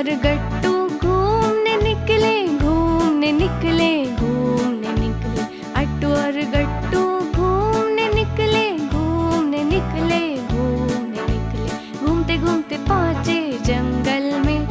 और गट्टू घूमने निकले, घूमने निकले, घूमने निकले। अट्टू और गट्टू घूमने निकले, घूमने निकले, घूमने निकले। घूमते घूमते पहुँचे जंगल में,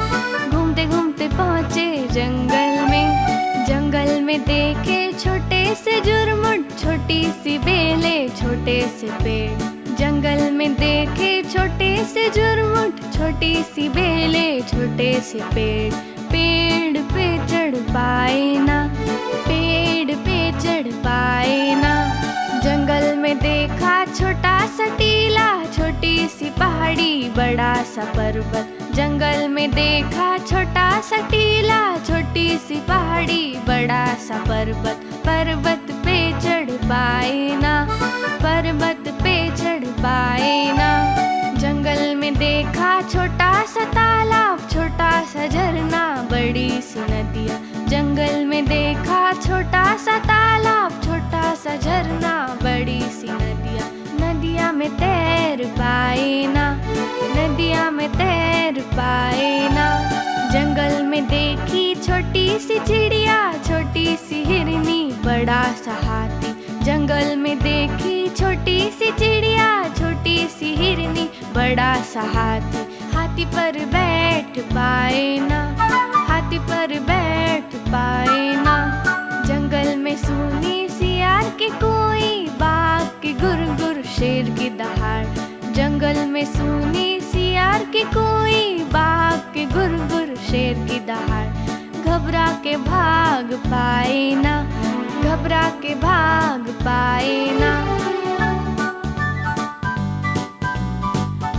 घूमते घूमते पहुँचे जंगल में। जंगल में देखे छोटे से जुरमुट, छोटी सी बेले, छोटे से पेड़। जंगल में देखे छोटे से जुरमुट, छोटी सी बेले, छोटे से पेड़। पेड़ पे चढ़ पाए ना, पेड़ पे चढ़ पाए ना। जंगल में देखा छोटा सा टीला, छोटी सी पहाड़ी, बड़ा सा पर्वत। जंगल में देखा छोटा सा टीला, छोटी सी पहाड़ी, बड़ा सा पर्वत। पर्वत पे चढ़ पाए ना, पर्वत पे चढ़ पाए ना। जंगल में देखा छोटा सा तालाब, छोटा सा झरना, बड़ी सी नदियाँ। जंगल में देखा छोटा सा तालाब, छोटा सा झरना, बड़ी सी नदियाँ। नदियाँ में तैर पाए ना, नदियाँ में तैर पाए ना। जंगल में देखी छोटी सी चिड़िया, छोटी सी हिरनी, बड़ा सा हाथी। जंगल में देखी छोटी सी चिड़िया, छोटी सी हिरनी, बड़ा सा हाथी। हाथी पर बैठ पाए ना, हाथी पर बैठ पाए ना। जंगल में सुनी सियार की कोई, बाघ की गुर-गुर, शेर की दहाड़। जंगल में सुनी सियार की कोई, बाघ की गुर-गुर, शेर की दहाड़। घबरा के भाग पाए ना, घबरा के भाग पाए ना।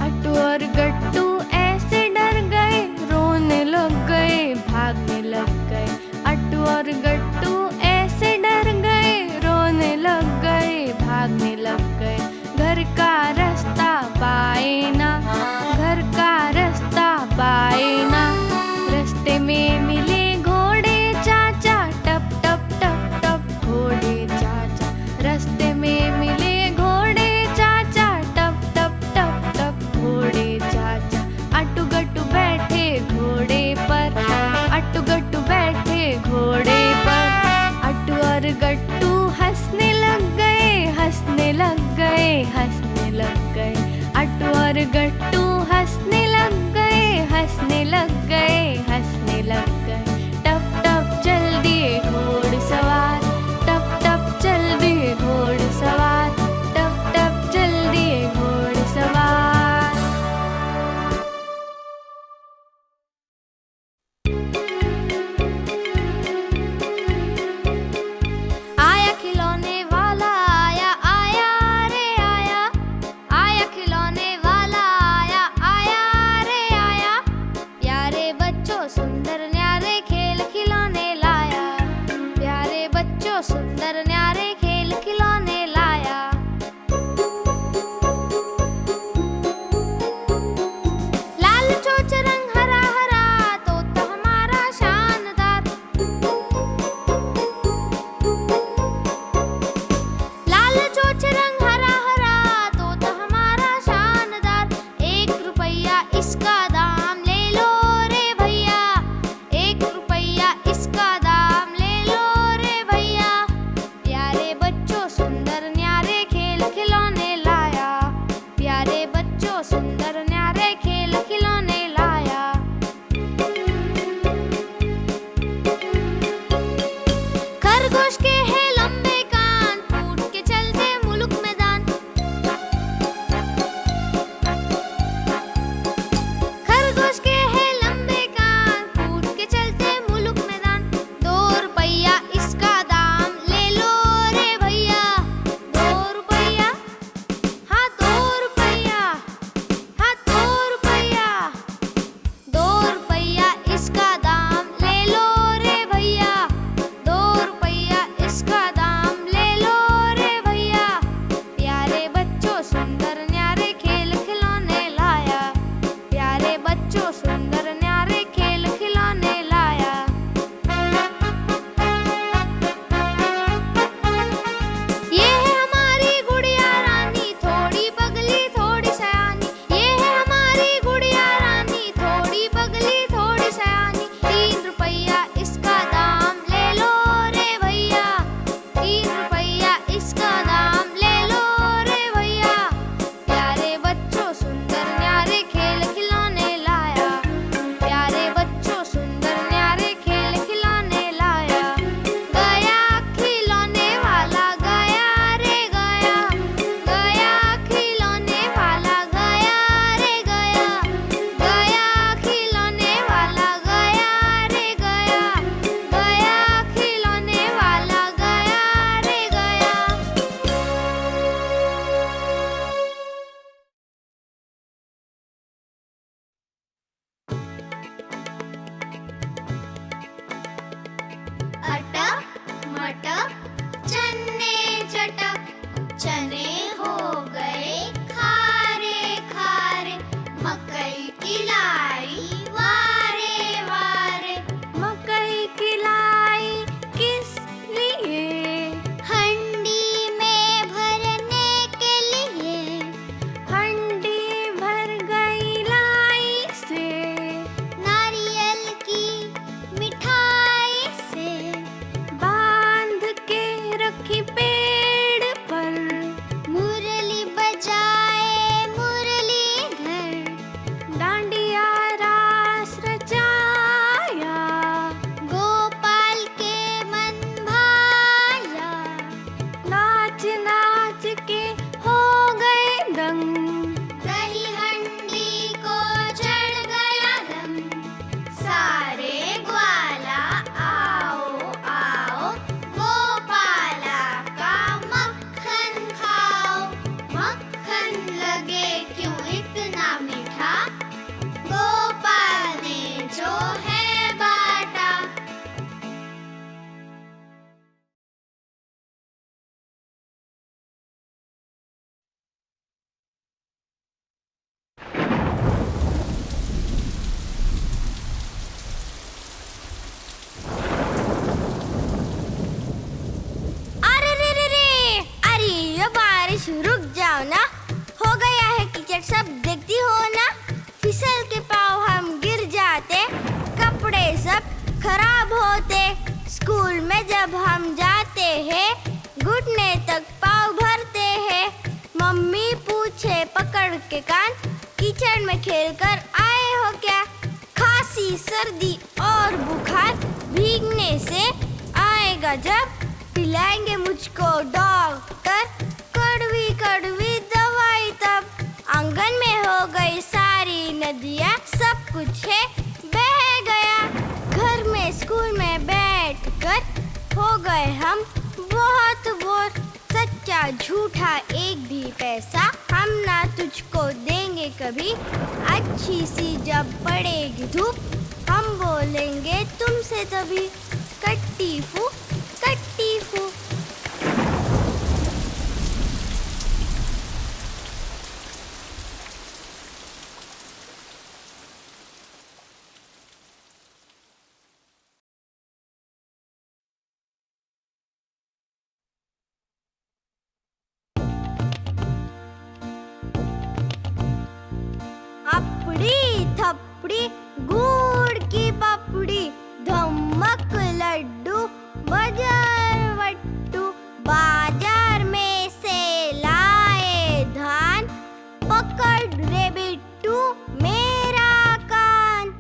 अट्टू और गट्टू ऐसे डर गए, रोने लग गए, भागने लग गए। अट्टू और गट्टू ऐसे डर गए, रोने लग गए, भागने लग गए। घर का रास्ता पाए ना, घर का रास्ता पाए ना। रास्ते में मिले घोड़े चाचा, टप टप टप टप घोड़े चाचा। रास्ते में मिले घोड़े चाचा, टप टप टप टप घोड़े चाचा। अट्टू गट्टू बैठे घोड़े पर, अट्टू गट्टू बैठे घोड़े पर। अट्टू और गट्टू हंसने लग गए, हंसने लग गए, हंसने लग गए। अट्टू और गट्टू हंसने लग गए, हंसने लग गए, हंसने लग गए। टप टप चल दिए घोड़सवार, टप टप चल दिए घोड़सवार, टप टप चल दिए घोड़सवार। आया खिलौने वाला आया, आया रे आया। आया खिलौने वाला आया, आया रे आया। प्यारे जब हम जाते हैं घुटने तक पाँव भरते हैं। मम्मी पूछे पकड़ के कान, कीचड़ में खेलकर आए हो क्या? खांसी सर्दी और बुखार भीगने से आएगा जब, पिलाएंगे मुझको डॉक्टर कड़वी कड़वी दवाई तब। आंगन में हो गई सारी नदियाँ, सब कुछ है बह गया। घर में स्कूल में बैठकर हो गए हम बहुत बोर। सच्चा झूठा एक भी पैसा हम ना तुझको देंगे कभी। अच्छी सी जब पड़ेगी धूप, हम बोलेंगे तुमसे तभी। कट्टी फू कट्टी फू। अपड़ी थपड़ी गुड़ की पपड़ी, धमक लड्डू बजर वट्टू। बाजार में से लाए धान, पकड़ रे बिट्टू मेरा कान।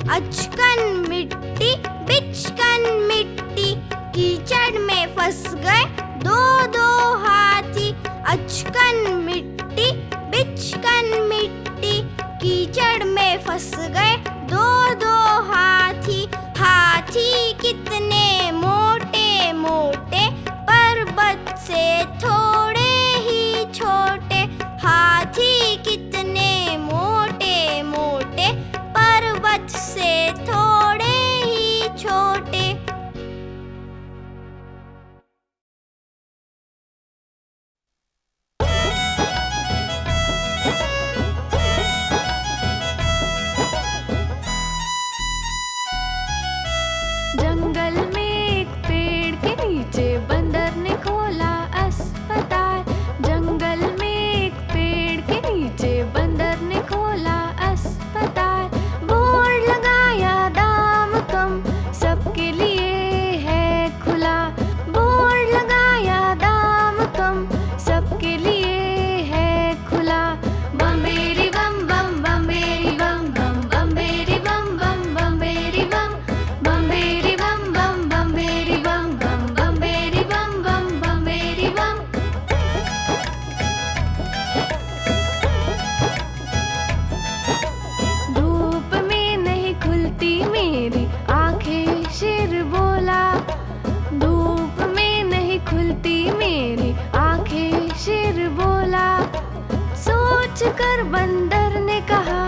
अचकन मिट्टी बिचकन मिट्टी, कीचड़ में फंस गए दो दो हाथी। अचकन मिट्टी बिचकन मिट्टी, कीचड़ में फंस गए दो दो हाथी। हाथी कितने मोटे मोटे, पर्वत से थोड़े ही छोटे। हाथी कितने मोटे मोटे, पर्वत से थोड़े ही छोटे। जंगल में एक पेड़ के नीचे बंदर ने खोला अस्पताल। जंगल में एक पेड़ के नीचे बंदर ने खोला अस्पताल। बोर्ड लगाया दाम कम, सबके लिए है खुला। बोर्ड लगाया दाम कम, सबके लिए है खुला। बम्बेरी बम बम बम्बेरी बम बम, बम्बेरी बम बम बम्बेरी बम, बम्बेरी बम बम बम्बेरी बम बम, बम्बेरी बम बम बम्बेरी बम। धूप में नहीं खुलती मेरी आंखें, शेर बोला। धूप में नहीं खुलती मेरी आंखें, शेर बोला। सोच कर बंदर ने कहा,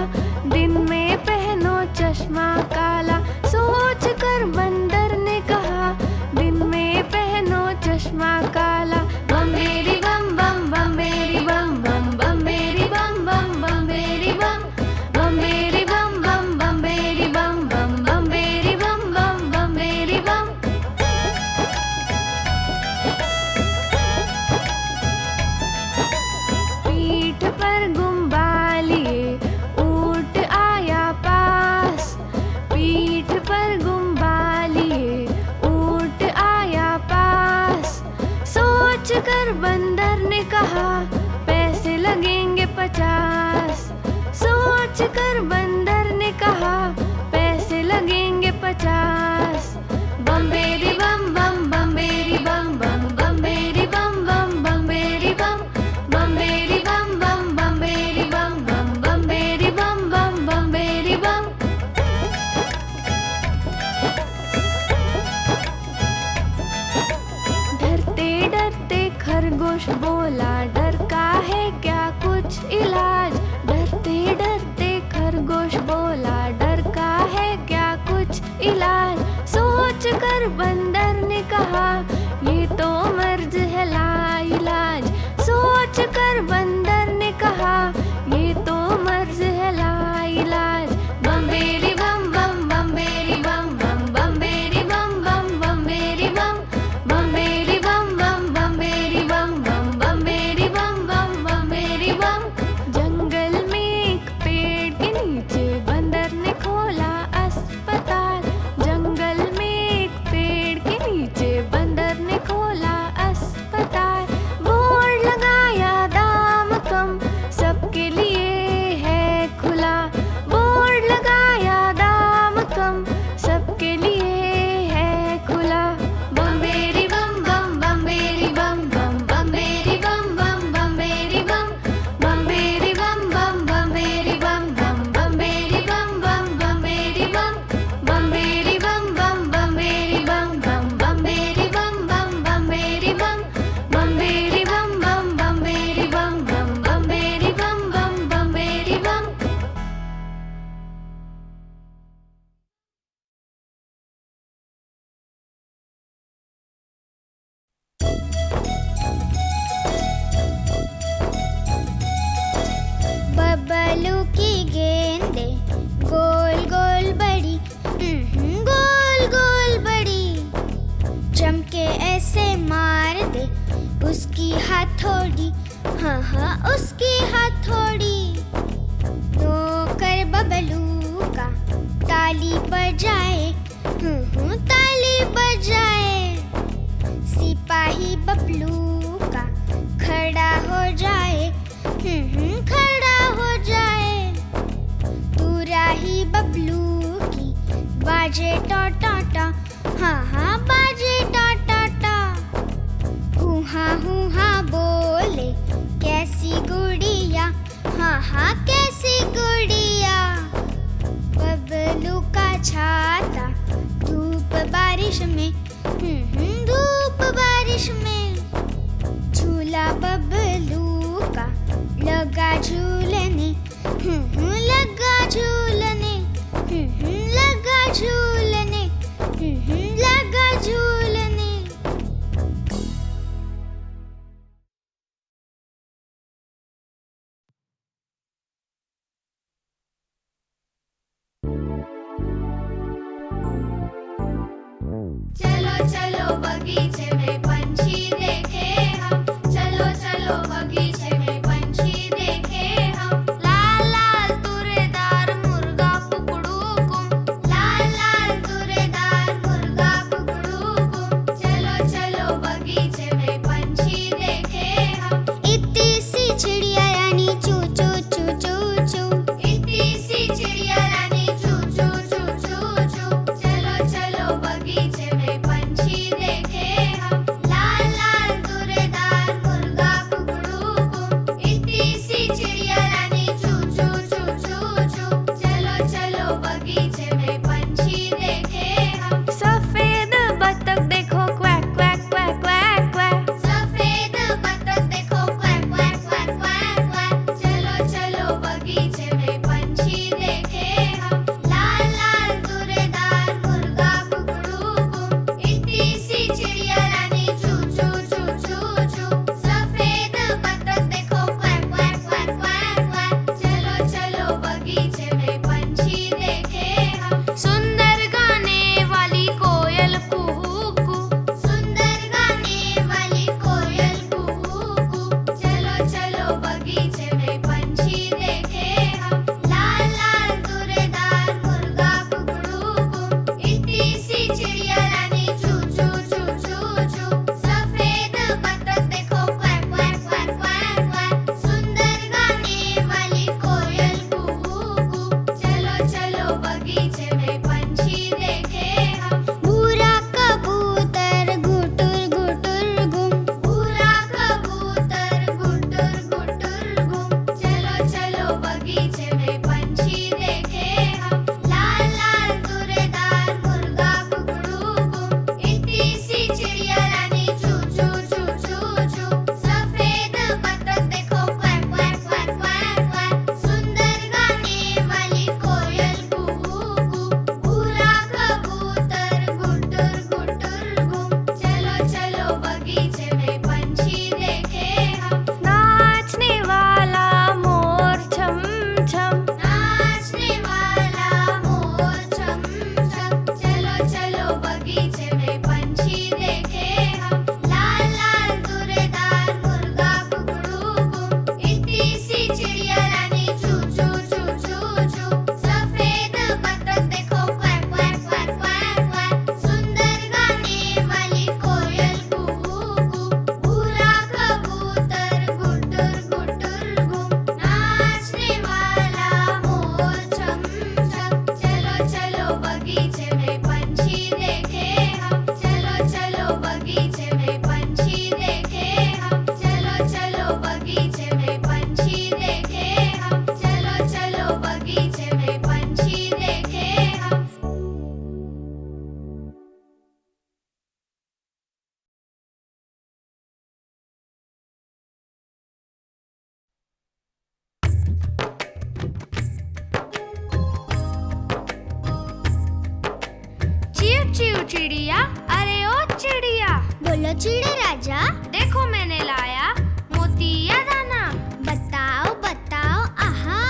दिन में पहनो चश्मा काला। सोच कर बंदर ने कहा, दिन में पहनो चश्मा काला। बम्बेरी बम बम बम्बेरी बम बम, बम्बेरी बम बम बम्बेरी बम, बम्बेरी बम बम बम्बेरी बम बम, बम्बेरी बम बम बम्बेरी बम। पीठ पर गुम्बा लिए ऊंट आया पास। पीठ पर गुम्बा लिए ऊंट आया पास। सोच कर बंदर ने कहा, पैसे लगेंगे 50। सोच कर बंदर ने कहा, पैसे लगेंगे 50। बम्बेरी बम बम बम्बेरी बम बम, बम्बेरी बम बम बम्बेरी बम, बम्बेरी बम बम बम्बेरी बम बम, बम्बेरी बम बम बम्बेरी बम। डरते डरते खरगोश बोला, डर का है क्या कुछ इलाज। डरते डरते खरगोश बोला, डर का है क्या कुछ इलाज। सोच कर बंदर ने कहा, ये तो मर्ज है लाइलाज। सोच कर बंदर ने कहा, ये तो मर्ज है लाइलाज। बम्बेरी बम बम बम्बेरी बम बम, बम्बेरी बम बम बम्बेरी बम, बम्बेरी बम बम बम्बेरी बम बम, बम्बेरी बम बम बम्बेरी बम। बबलू की गेंदे गोल गोल बड़ी, गोल गोल बड़ी, चमके ऐसे मार दे उसकी हथौड़ी, हाँ हाँ उसकी हथौड़ी। नौकर बबलू का ताली बजाए, ताली बजाए। सिपाही बबलू का खड़ा हो जाए, खड़ा हो जाए। तुराही बबलू की बाजे टा टा टा, हाँ हाँ बाजे टा टा टा। हुहा बोले कैसी गुड़िया, हाँ हाँ कैसी गुड़िया। बबलू का छाता धूप बारिश में, धूप बारिश में। झूला बबलू का लगा झूलने, लगा झूलने, लगा झूलने, लगा झूलने। चलो चलो बगीचे में पंछी देखे हम, चलो चलो बगीचे में पंछी देखे हम। लाल लाल तुरेदार मुर्गा कुकड़ू कुम, लाल लाल तुरेदार मुर्गा कुकड़ू कुम। चलो चलो बगीचे में पंछी देखे हम। इतनी सी चिड़िया रानी चू चू चू चू चू, इतनी सी चिड़िया रानी चू चू चू चू चू। चलो चलो बगीचे में पंछी देखे हम। लाल लाल तुरेदार मुर्गा कुकड़ू कुम, इतनी सी चिड़िया रानी चू चू चू चू चू। चलो चलो बगीचे में पंछी देखे हम। सफेद बतख देखो quack quack quack quack quack, सफेद बतख देखो quack quack quack quack quack. चलो चलो बगीचे में पंछी देखे हम। लाल लाल तुरेदार मुर्गा कुकड़ू कुम, इतनी सी चिड़िया रानी चू चू चू चू चू। सफेद बतख देखो quack quack quack quack quack. चलो चलो बगीचे में पंछी देखे हम। सुंदर गाने वाली कोयल कुहू कू, सुंदर गाने वाली कोयल कुहू कू। चलो चलो बगीचे में पंछी देखे हम। लाल लाल तुरेदार मुर्गा कुकड़ू कुम, इतनी सी चिड़िया रानी चू चू चू चू चू। सफेद बतख देखो quack quack quack quack quack, सुंदर गाने वाली कोयल कुहू कू। चलो चलो बगीचे में पंछी देखे हम। भूरा कबूतर गुटुर गुटुर गुम, भूरा कबूतर गुटर गुटर गुम। चलो चलो बगीचे में पंछी देखे हम। लाल लाल तुरेदार मुर्गा कुकड़ू कुम, इतनी सी चिड़िया रानी चू चू चू चू चू। सफेद बतख देखो quack quack quack quack quack, सुंदर गाने वाली कोयल कुहू कू। भूरा कबूतर गुटर गुटर गुम। चलो चलो बगीचे में पंछी देखे हम। नाचने वाला मोर छम छम, नाचने वाला मोर छम छम। चलो चलो बगीचे में पंछी देखे हम। लाल लाल तुरेदार मुर्गा कुकड़ू कुम, इतनी सी चिड़िया रानी चू चू चू चू चू। सफेद बतख देखो quack quack quack quack quack, सुंदर गाने वाली कोयल कुहू कू। भूरा कबूतर गुटर गुटर गुम, नाचने वाला मोर छम छम। चलो चलो बगीचे में पंछी देखे हम। चलो चलो बगीचे में पंछी देखे हम। चलो चलो बगीचे में पंछी देखे हम। चलो चलो बगीचे में पंछी देखे हम। चिव चिव चिड़िया, अरे ओ चिड़िया, बोलो चिड़े राजा, देखो मैंने लाया मोतिया दाना। बताओ बताओ आहा।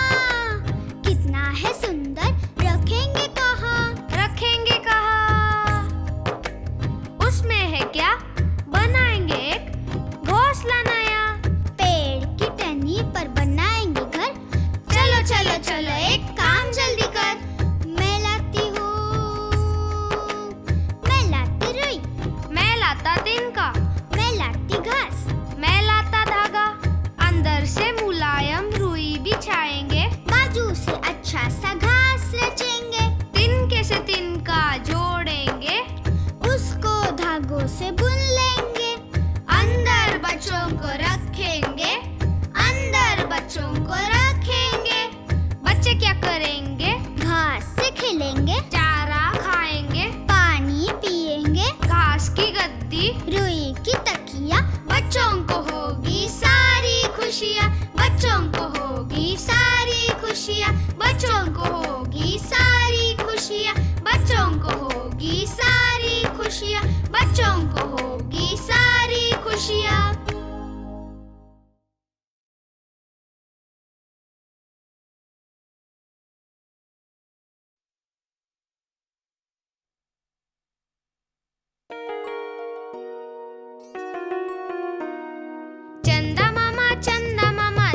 खुशियाँ, बच्चों को होगी सारी खुशियाँ। चंदा मामा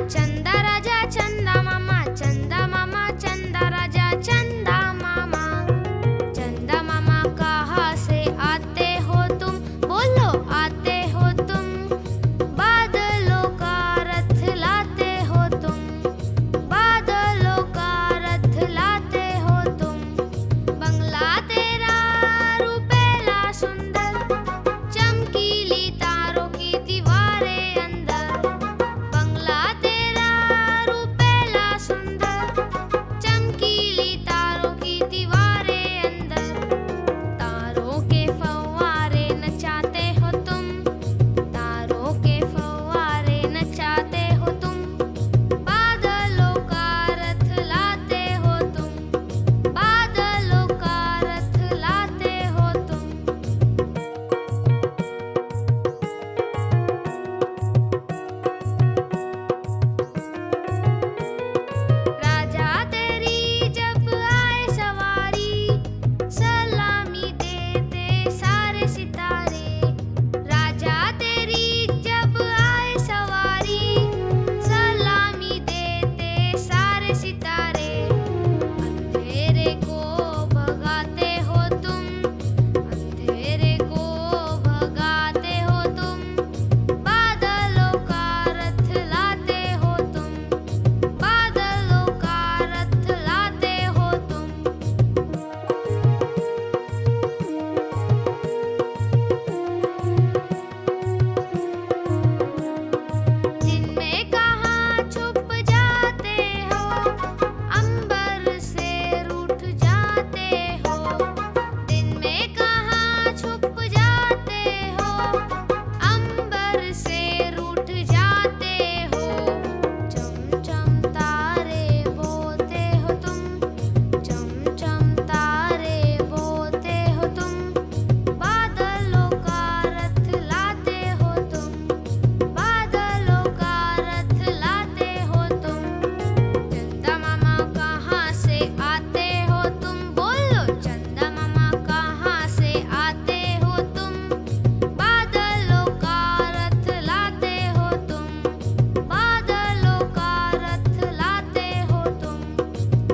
चंदा राजा चंदा मामा चंदा राजा चंदा मामा कहाँ से आते हो तुम, बोलो आते हो तुम, बादलों का रथ लाते हो तुम, बादलों का रथ लाते हो तुम, बंगला तेरा रूपेला सुंदर, चमकीली तारों की दीवारें अंदर, बंगला तेरा रूपेला सुंदर, चमकीली तारों की दीवारें अंदर, तारों के फव्वारे नचाते हो तुम, तारों के फव्वारे नचाते हो तुम, बादलों का रथ लाते हो तुम, बादलों का रथ लाते हो तुम। राजा तेरी जब आए सवारी, सलामी देते सारे सितारे, राजा तेरी जब आए सवारी, सलामी देते सारे सितारे, अंधेरे को भगाते हो तुम, अंधेरे को भगाते हो तुम, बादलों का रथ लाते हो तुम, बादलों का रथ लाते हो तुम। दिन में कहाँ छुप जाते हो, अंबर से रूठ जाते हो, दिन में कहाँ छुप जाते हो, अंबर से रूठ जाते हो, चम चम तारे बोते हो तुम, चम चम तारे बोते हो तुम, बादलों का रथ लाते हो तुम, बादलों का रथ लाते हो तुम। चंदा मामा कहाँ से आते हो तुम, बोलो चंदा मामा कहाँ से आते हो तुम, बादलों का रथ लाते हो तुम, बादलों का रथ लाते हो तुम,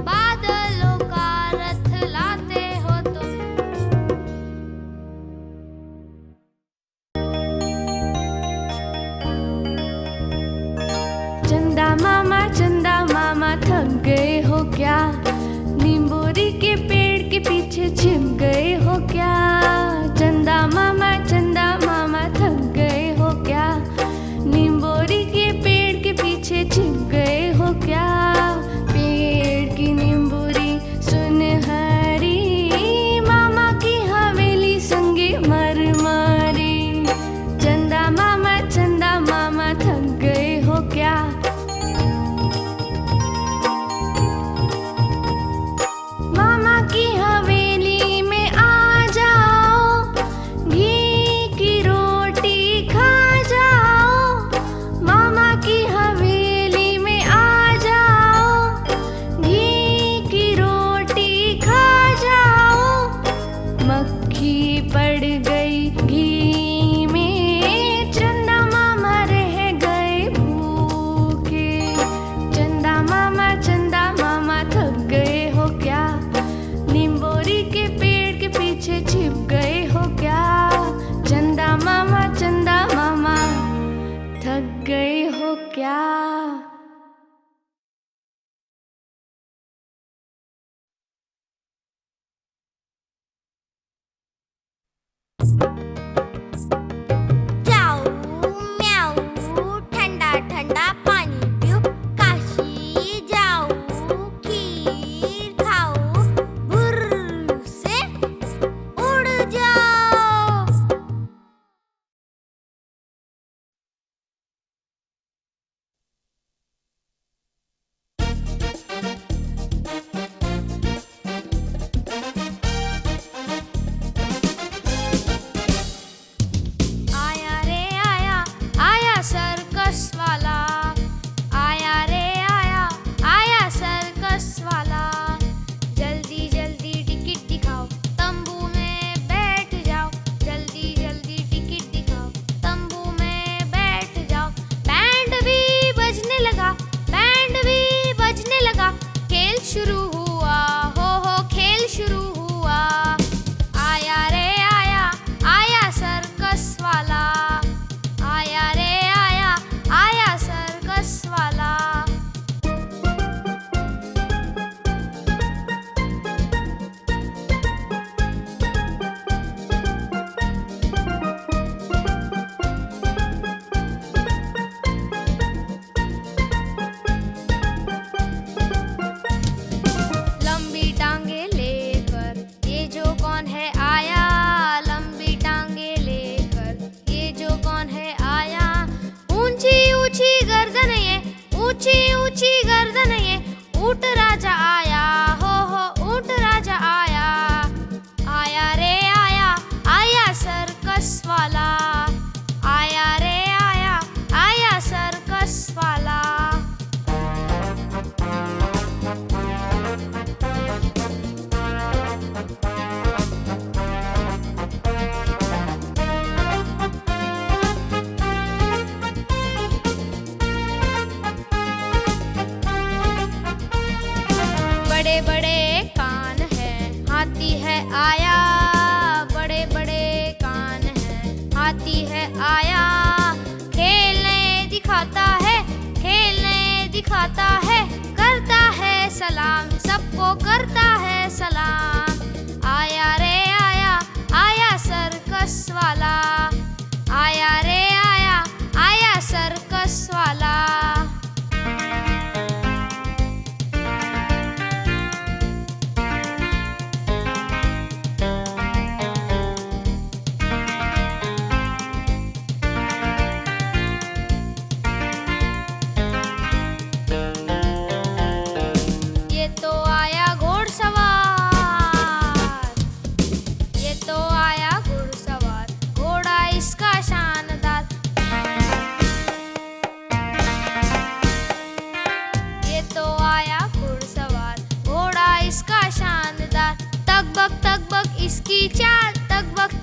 बादलों का रथ लाते हो तुम। चंदा मामा थक गए हो क्या, नींबूरी के पेड़ के पीछे छिप गए हो क्या, चंदा मामा थक गए हो क्या, नींबूरी के पेड़ के पीछे छिप गए हो क्या, पेड़ की नींबूरी सुनहरी, मामा की हवेली संगे मरमरी, चंदा मामा थक गए हो क्या। मामा की हवेली में आ जाओ, घी की रोटी खा जाओ, मामा की हवेली में आ जाओ, घी की रोटी खा जाओ, मक्खी पड़ गई घी में, चंदा मामा रह गए भूखे, चंदा मामा थक गए हो क्या, नींबोरी के पेड़ के पीछे छिप गए हो क्या, चंदा मामा थक गए हो क्या। जाऊ म्याऊ ठंडा ठंडा पानी पियो, काशी जाऊ खीर खाओ, भुर्र से उड़ जाओ।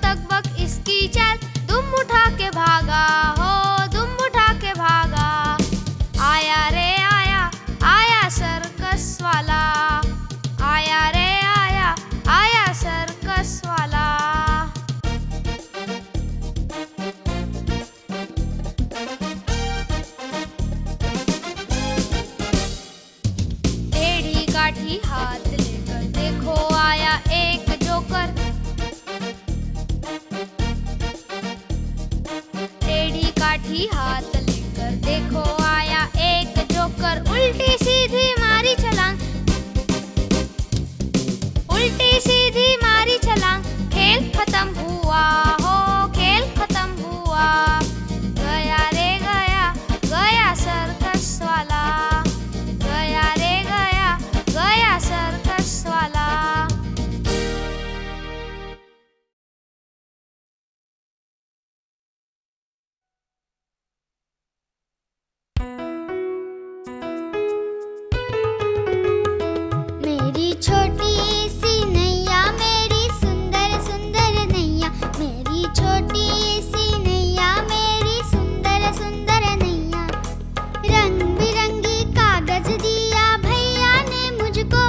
तक बक इसकी चाल, दुम उठा के भागा हो, दुम उठा के भागा। आया रे आया, आया सर्कस वाला, आया रे आया, आया सर्कस वाला। टेढ़ी काठी हाथ लेकर देखो आया एक जोकर, टेढ़ी काठी हाथ लेकर देखो आया एक जोकर। उल्टी सीधी मारी छलांग, उल्टी सीधी मारी छलांग, खेल खत्म हुआ हो, खेल खत्म हुआ। गया रे गया, गया सर्कस वाला, गया रे गया, गया सर्कस वाला। मेरी छोटी सी नैया, मेरी सुंदर सुंदर नैया, मेरी छोटी सी नैया, मेरी सुंदर सुंदर नैया। रंग बिरंगी कागज दिया भैया ने मुझको,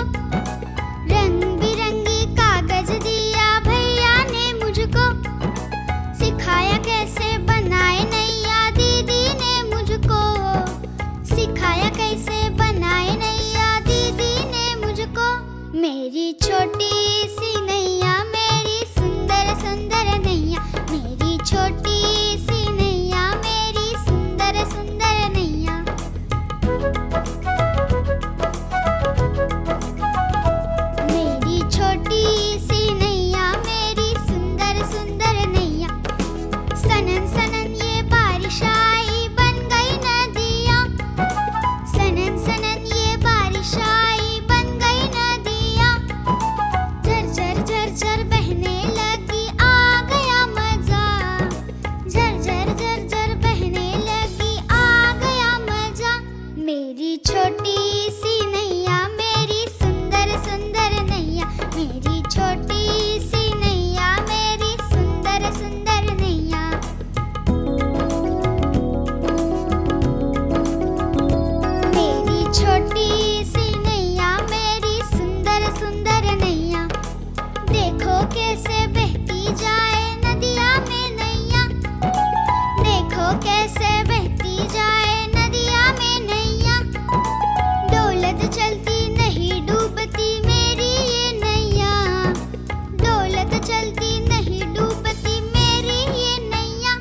रंग बिरंगी कागज दिया भैया ने मुझको। सिखाया कैसे बनाए नैया दीदी ने मुझको, सिखाया कैसे बनाए नैया दीदी ने मुझको। मेरी छोटी सी नैया, मेरी सुंदर सुंदर नैया, मेरी छोटी सी नैया, मेरी सुंदर सुंदर नैया। मेरी छोटी सी नैया, मेरी सुंदर सुंदर नैया। सनन सनन ये बारिश आई बन गई नदियाँ, सनन सनन ये बारिश आई बन गई नदियाँ। झरझर झरझर बहने लगी आ गया मजा, झरझर झरझर बहने लगी आ गया मजा। मेरी छोटी सी नैया, मेरी सुंदर सुंदर नैया, मेरी छोटी सी नैया, मेरी सुंदर सुंदर नैया। मेरी छोटी सी नैया, मेरी सुंदर सुंदर नैया। देखो कैसे बहती जाए नदिया में नैया, देखो कैसे बहती जाए नदिया में नैया। दौलत चलती नहीं डूबती मेरी ये नैया, दौलत चलती नहीं डूबती मेरी ये नैया।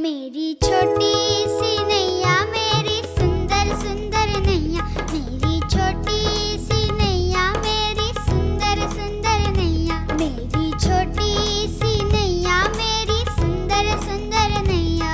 मेरी छोटी सी नैया, मेरी सुंदर सुंदर नैया, मेरी छोटी सी नैया, मेरी सुंदर सुंदर नैया। मेरी छोटी सी नैया, मेरी सुंदर सुंदर नैया।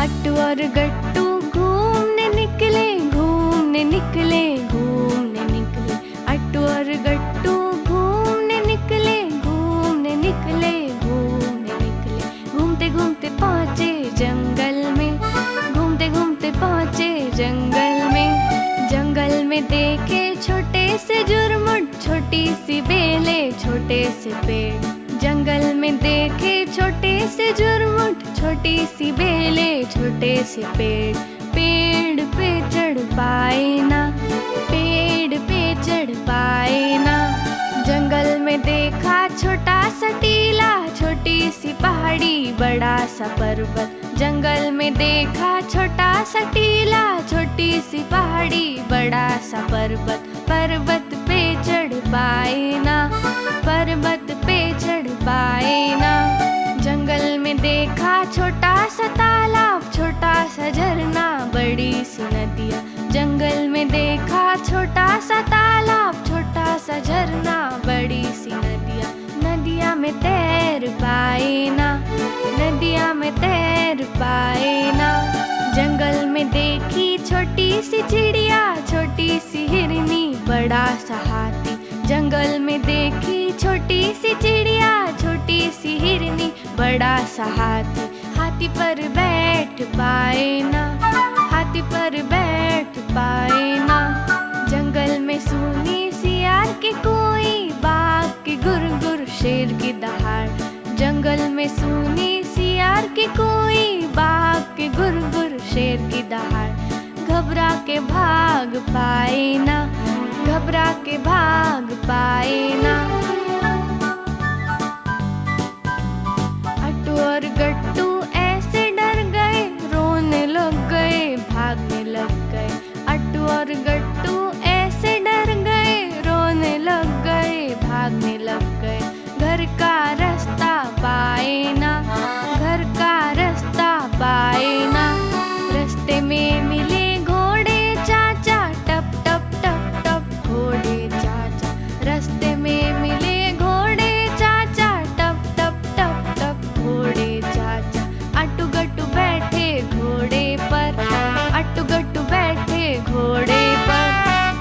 अट्टू और गट्टू घूमने निकले, घूमने निकले, घूमने निकले। अट्टू और गट्टू घूमने निकले, घूमने निकले, घूमने निकले। घूमते घूमते पहुँचे जंगल में, घूमते घूमते पहुँचे जंगल में। जंगल में देखे छोटे से जुरमुट, छोटी सी बेले, छोटे से पेड़। जंगल में देखे छोटे से जुरमुट, छोटी सी बेले, छोटे से पेड़। पेड़ पे चढ़ पाए ना, पेड़ पे चढ़ पाए ना। जंगल में देखा छोटा सा टीला, छोटी सी पहाड़ी, बड़ा सा पर्वत। जंगल में देखा छोटा सा टीला, छोटी सी पहाड़ी, बड़ा सा पर्वत। पर्वत पे चढ़ पाए ना, पर्वत पे चढ़ पाए ना। जंगल में देखा छोटा सा तालाब, छोटा सा झरना, बड़ी सी नदियाँ। जंगल में देखा छोटा सा तालाब, छोटा सा झरना, बड़ी सी नदियाँ। नदिया में तैर पाए ना, नदिया में तैर पाए ना। जंगल में देखी छोटी सी चिड़िया, बड़ा सा हाथी, हाथी पर बैठ पाए ना, हाथी पर बैठ पाए ना। जंगल में सुनी सियार की कोई, बाघ की गुर गुर शेर की दहाड़। जंगल में सुनी सियार की कोई, बाघ की गुर गुर शेर की दहाड़। घबरा के भाग पाए ना, घबरा के भाग पाए ना। अट्टू और गट्टू ऐसे डर गए, रोने लग गए, भागने लग गए। अट्टू और गट्टू ऐसे डर गए, रोने लग गए, भागने लग गए। घर का रास्ता पाए ना, घर का रास्ता पाए ना। रास्ते में मिले घोड़े चाचा, टप टप टप टप घोड़े चाचा। रास्ते में मिले घोड़े चाचा, टप टप टप टप घोड़े चाचा। अट्टू गट्टू बैठे घोड़े पर, अट्टू गट्टू बैठे घोड़े पर।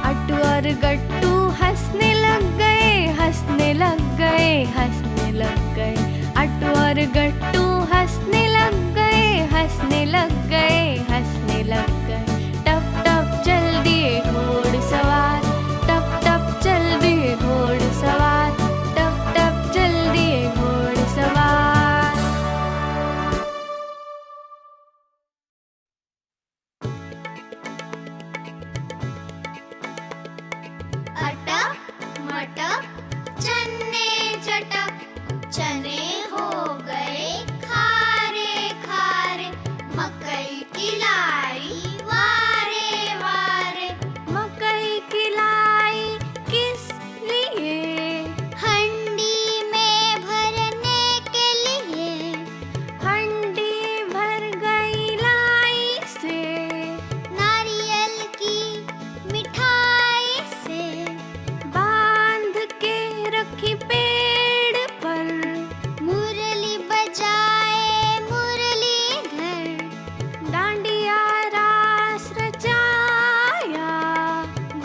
अट्टू और गट्टू हंसने लग गए, हंसने लग गए, हंसने लग गए। अट्टू और गट्टू हंसने लग गए, हंसने लग गए, हंसने लग गए। टप टप चल दिए घोड़सवार, टप टप चल दिए घोड़सवार, टप टप चल दिए घोड़सवार। अटक मटक चन्ने चटक, चने हो गए खारे खारे। मकई की लाई वारे वारे, मकई की लाई किस लिए? हंडी में भरने के लिए। हंडी भर गई लाई से, नारियल की मिठाई से। बांध के रखी पेड़ पर। मुरली बजाए मुरलीधर, डांडिया रास रचाया,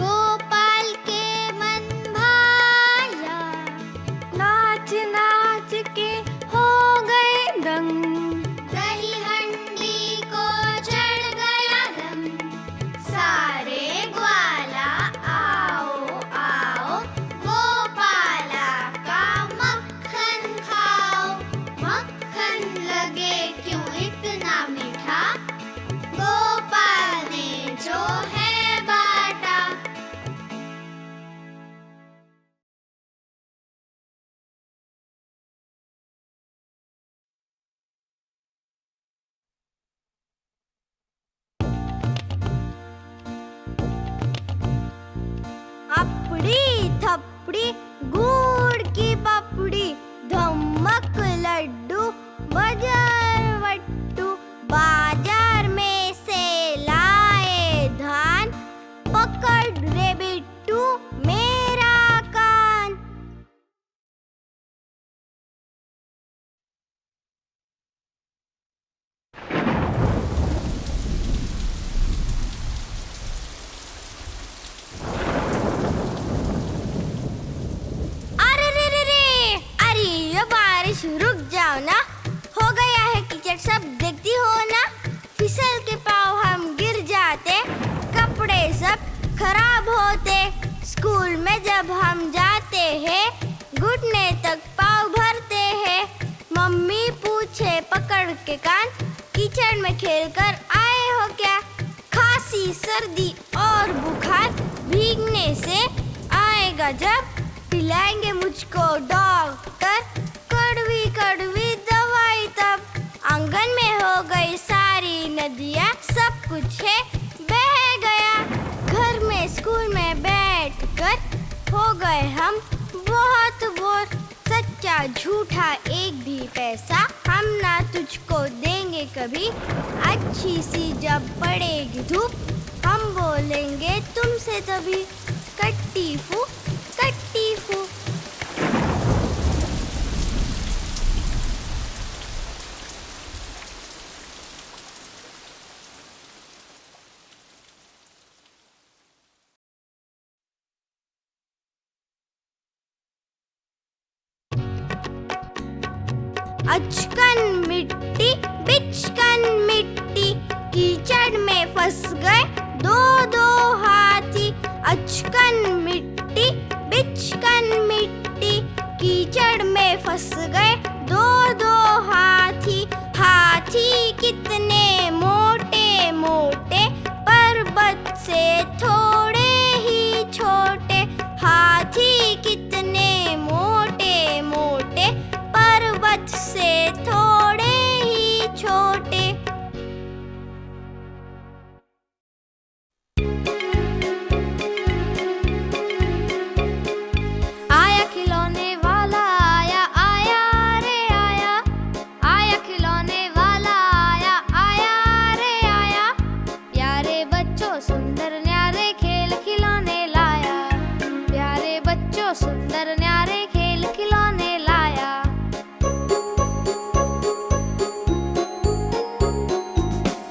गोपाल के मन भाया। नाच नाच के हो गए दंग। दही हंडी को चढ़ गया रंग। सारे ग्वाला आओ आओ, गोपाला का मक्खन खाओ। मक्खन लगे क्यों इतना मीठा, गोपाल ने जो है बाटा। अपड़ी थपड़ी गुड़ की पपड़ी, धमक लड्डू बजर वट्टू। बाजार में से लाए धान, पकड़ रे बिट्टू मेरा कान। अरे रे रे रे, अरे ये बारिश रुक जाओ ना, हो गया है कीचड़ सब देखती हो ना। फिसल के पाँव हम गिर जाते, कपड़े सब खराब होते। स्कूल में जब हम जाते हैं, घुटने तक पाँव भरते हैं। मम्मी पूछे पकड़ के कान, कीचड़ में खेल कर आए हो क्या। खांसी सर्दी और बुखार भीगने से आएगा जब, पिलाएंगे मुझको डॉक्टर कड़वी कड़वी दवाई तब। आंगन में हो गई सारी नदियाँ, सब कुछ है बह गया। घर में स्कूल में बैठ कर हो गए हम बहुत बोर। सच्चा झूठा एक भी पैसा हम ना तुझको देंगे कभी। अच्छी सी जब पड़ेगी धूप, हम बोलेंगे तुमसे तभी। कट्टी फू कट्टी फू। अचकन मिट्टी बिचकन मिट्टी, कीचड़ में फंस गए दो दो हाथी। अचकन मिट्टी बिचकन मिट्टी, कीचड़ में फंस गए दो दो हाथी। हाथी कितने मोटे मोटे, पर्वत से थोड़े ही छोटे। हाथी कितने मोटे मोटे, पर्वत से थोड़े ही छोटे। आया खिलौने वाला आया, आया रे आया। आया खिलौने वाला आया, आया रे आया। प्यारे बच्चों सुंदर न्यारे खेल खिलौने लाया। प्यारे बच्चों सुंदर न्यारे खेल खिलौने लाया।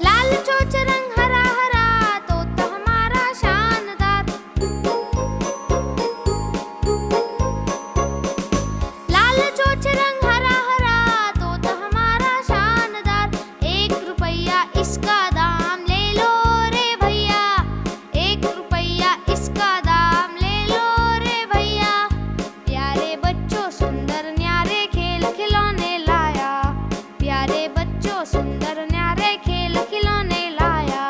लाल चोच रंग हरा हरा, तोता हमारा शानदार। लाल चोच रंग हरा हरा, तोता हमारा शानदार। 1 रुपया इसका दाम ले लो रे भैया। 1 रुपया इसका दाम ले लो रे भैया। प्यारे बच्चों सुंदर न्यारे खेल खिलौने लाया। प्यारे बच्चों सुंदर न्यारे खेल खिलौने लाया।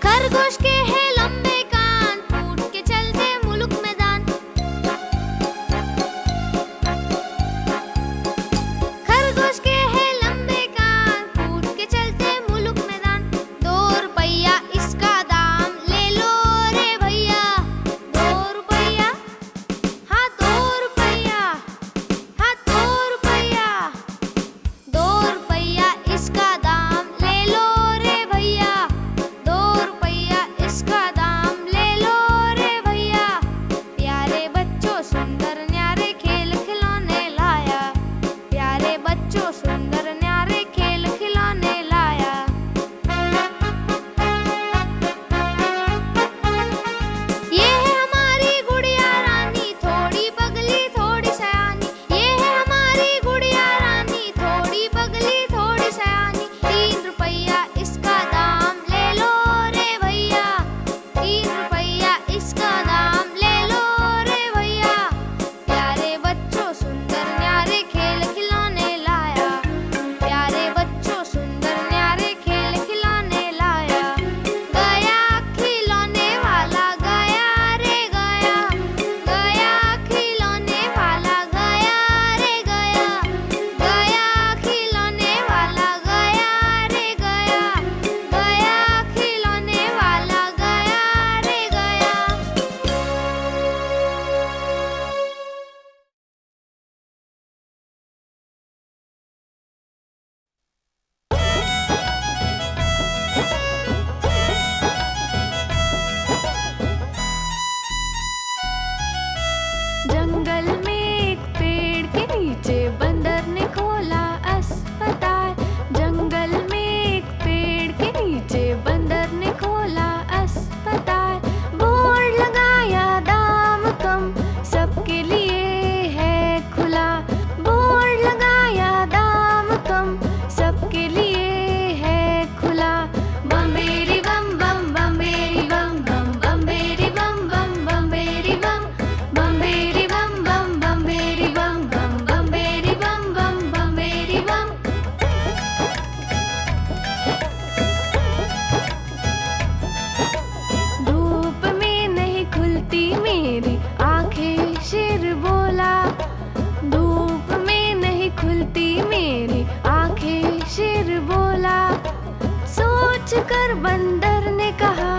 खरगोश के हैं लंबे कान, फूट के चलते मुलुक मैदान। खरगोश के हैं लंबे कान, फूट के चलते मुलुक मैदान। 2 रुपया इसका दाम ले लो रे भैया। 2 रुपया, हाँ 2 रुपया, हाँ 2 रुपया। 2 रुपया इसका दाम ले लो रे भैया। 2 रुपया इसका दाम ले लो रे भैया। प्यारे बच्चों सुंदर न्यारे खेल खिलौने लाया। प्यारे बच्चों सुंदर न्यारे खेल खिलौने लाया। ये है हमारी गुड़िया रानी, थोड़ी पगली थोड़ी सयानी। ये है हमारी गुड़िया रानी, थोड़ी पगली थोड़ी सयानी। 3 रुपया इसका दाम ले लो रे भैया। 3 रुपया इसका दाम ले लो रे भैया। प्यारे बच्चों सुंदर न्यारे खेल खिलौने लाया। प्यारे बच्चों सुंदर न्यारे खेल खिलौने लाया। गया खिलौने वाला गया रे गया। गया खिलौने वाला गया रे गया। गया खिलौने वाला गया रे गया। गया खिलौने वाला गया रे गया। जंगल में एक पेड़ के नीचे बंदर ने खोला अस्पताल। जंगल में एक पेड़ के नीचे बंदर ने खोला अस्पताल। बोर्ड लगाया दाम कम, सबके लिए है खुला। बोर्ड लगाया दाम कम, सबके लिए है खुला। बम्बेरी बम बम बम्बेरी बम बम बम्बेरी बम बम बम्बेरी बम। बम्बेरी बम बम बम्बेरी बम बम बम्बेरी बम बम बम्बेरी बम। धूप में नहीं खुलती मेरी आंखें, शेर बोला। धूप में नहीं खुलती मेरी आंखें, शेर बोला। सोच कर बंदर ने कहा,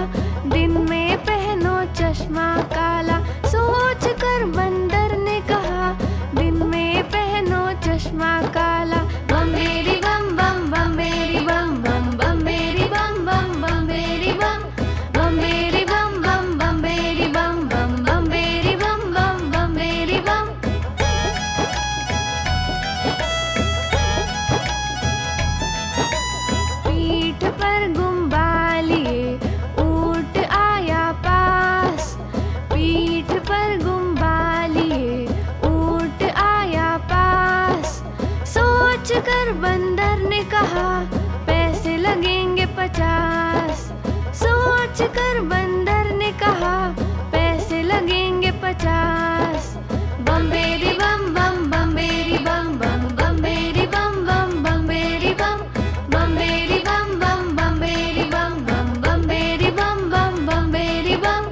दिन में पहनो चश्मा काला। सोच कर बंदर ने कहा, दिन में पहनो चश्मा काला। बम्बेरी बम बम बम्बेरी बम बम बम्बेरी बम बम बम्बेरी बम। बम्बेरी बम बम बम्बेरी बम बम बम्बेरी बम बम बम्बेरी बम। पीठ पर गुम्बा लिए ऊंट आया पास। पीठ पर गुम्बा लिए 50। सोच कर बंदर ने कहा पैसे लगेंगे 50। बम्बेरी बम बम बम्बेरी बम बम बम्बेरी बम बम बम्बेरी बम बम्बेरी बम बम बम्बेरी बम बम बम्बेरी बम बम बम्बेरी बम।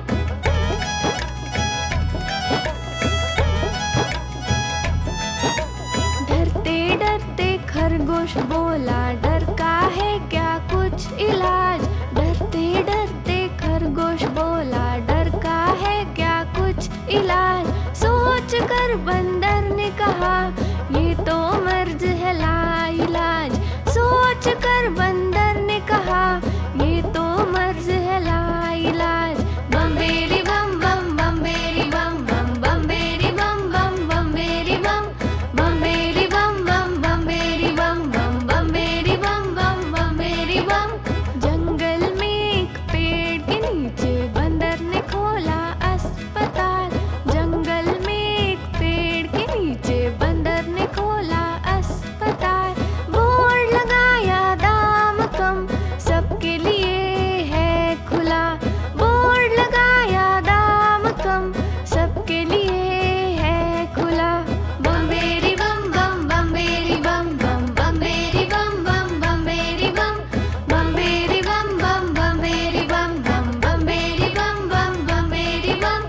डरते डरते खरगोश बोला डर का है क्या कुछ इलाज। डरते डरते खरगोश बोला डर का है क्या कुछ इलाज। सोच कर बंदर ने कहा ये तो मर्ज है लाइलाज। सोच कर बंदर ने कहा ये तो मर्ज है लाइलाज। बम्बेरी बम बम बम्बेरी बम बम बम्बेरी बम बम बम्बेरी बम बम्बेरी बम बम बम्बेरी बम बम बम्बेरी बम बम बम्बेरी बम। जंगल में एक पेड़ के नीचे बंदर ने खोला अस्पताल। जंगल में एक पेड़ के नीचे बंदर ने खोला अस्पताल। बोर्ड लगाया दाम कम सबके लिए है खुला। बोर्ड लगाया दाम कम सबके लिए है खुला। बम्बेरी बम बम बम्बेरी बम बम बम्बेरी बम बम बम्बेरी बम बम्बेरी बम बम बम्बेरी बम बम बम्बेरी बम बम बम्बेरी बम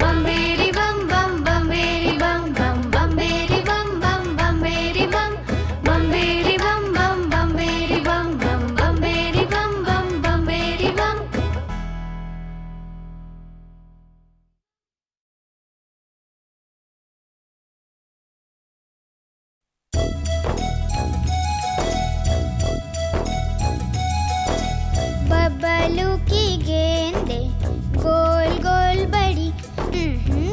बम्बेरी बम बम बम्बेरी बम बम बम्बेरी बम बम बम्बेरी बम बम्बेरी बम बम बम्बेरी बम बम बम्बेरी बम बम बम्बेरी बम। बबलू की गेंदे गोल गोल बड़ी,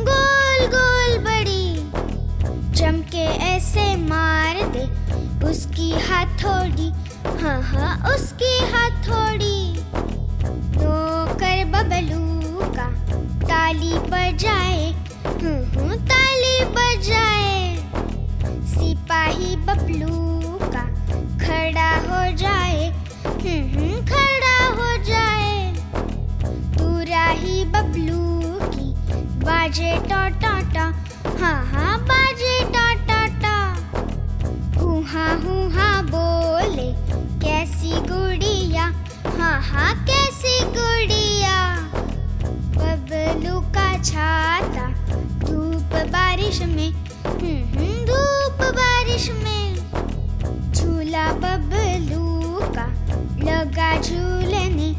गोल गोल बड़ी। चमके ऐसे मार दे उसकी हथौड़ी, हाँ हाँ उसकी हथौड़ी। नौकर बबलू का ताली बजाए, ताली बजाए। सिपाही बबलू का खड़ा हो जाए, खड़ा हो जाए। तुराही बबलू की बाजे टो टो टो, हाँ हाँ बाजे टो टो टो। हुहा बोले कैसी गुड़िया, हाँ हाँ कैसी गुड़िया। बबलू का छाता धूप बारिश में, धूप बारिश में। झूला बबलू का लगा झूलने,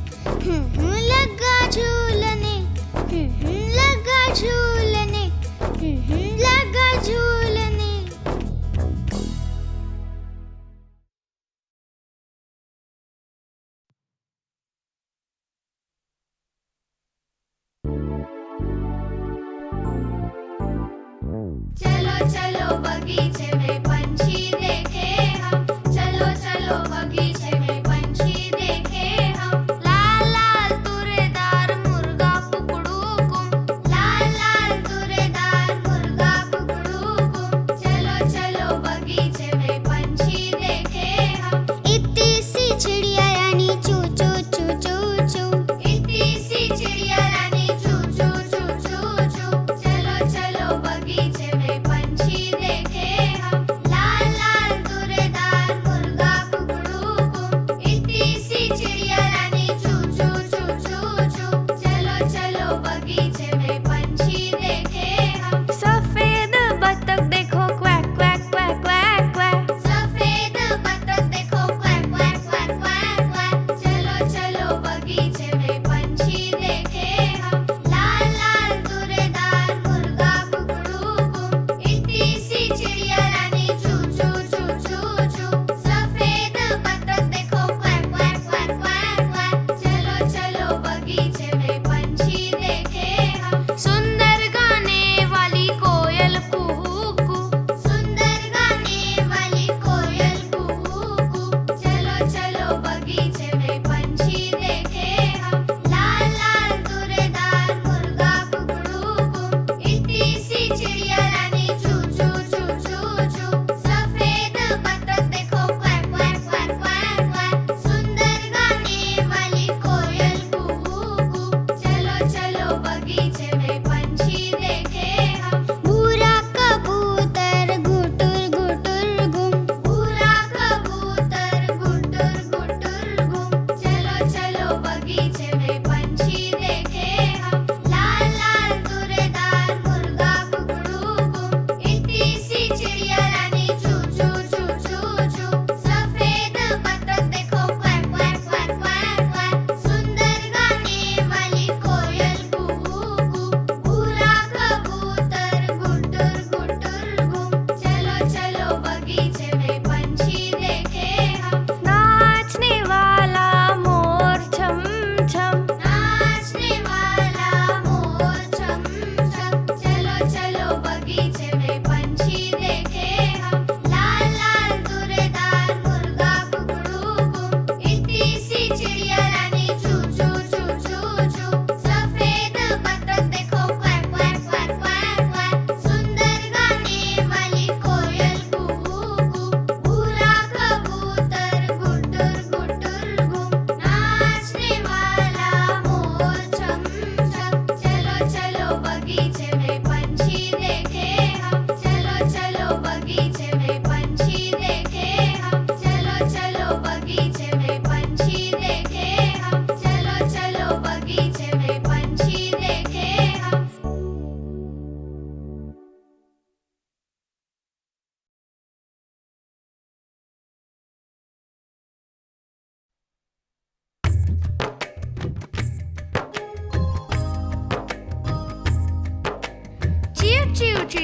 लगा झूलने, लगा झूलने, लगा झूलने। चलो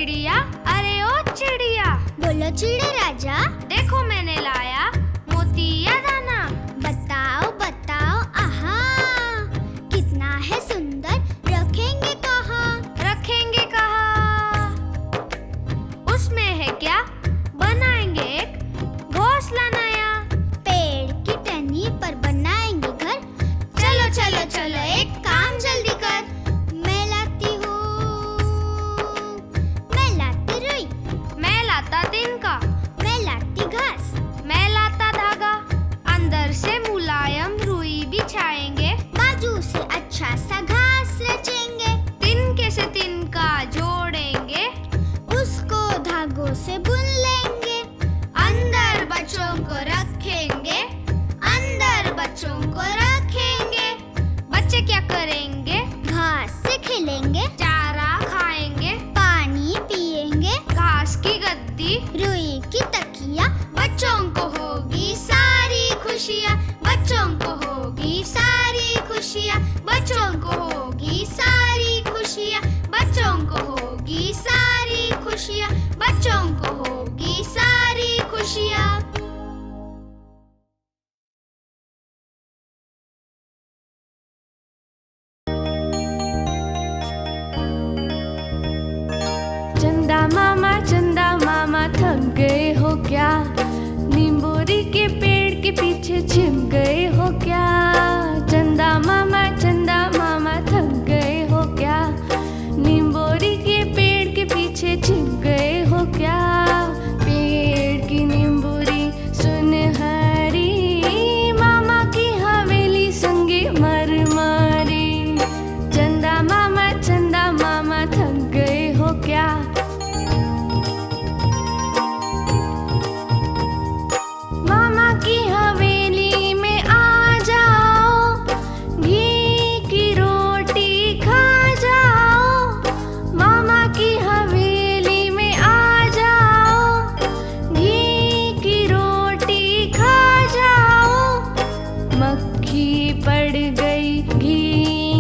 चिड़िया, अरे ओ चिड़िया, बोलो चिड़े राजा, देखो मैंने लाया मोतिया दाना। बताओ बताओ, आहा कितना है सुंदर, रखेंगे कहाँ? रखेंगे कहाँ? उसमें है क्या? बनाएंगे एक घोंसला नया। पेड़ की टहनी पर बनाएंगे घर। चलो चलो चलो एक काम जल्दी कर। मैं लाती हूँ, मैं लाती रुई, मैं लाता तिनका, मैं लाती घास, मैं लाता धागा। अंदर से मुलायम रुई बिछाएंगे, बाजू से अच्छा सा घास रचेंगे, तिनके से तिनका जोड़ेंगे, उसको धागों से बुन लेंगे, अंदर बच्चों को रखेंगे, अंदर बच्चों को रखेंगे। बच्चे क्या करेंगे? घास से खेलेंगे, चारा खाएंगे, पानी पिएंगे, घास की गद्दी, रुई की तकिया। बच्चों को होगी सारी खुशियाँ, बच्चों को होगी सारी खुशियाँ, बच्चों को होगी सारी खुशियाँ, बच्चों को होगी सारी खुशियाँ, बच्चों को होगी सारी खुशियाँ। चंदा मामा थक गए हो क्या? नींबूरी के पेड़ के पीछे छिप गए हो क्या? चंदा मामा थक गए हो क्या? नींबूरी के पेड़ के पीछे छिप गए हो क्या? पेड़ की नींबूरी सुनहरी, मामा की हवेली संगे मरमरी। चंदा मामा थक गए हो क्या? मामा की हवेली में आ जाओ, घी की रोटी खा जाओ। मामा की हवेली में आ जाओ, घी की रोटी खा जाओ। मक्खी पड़ गई घी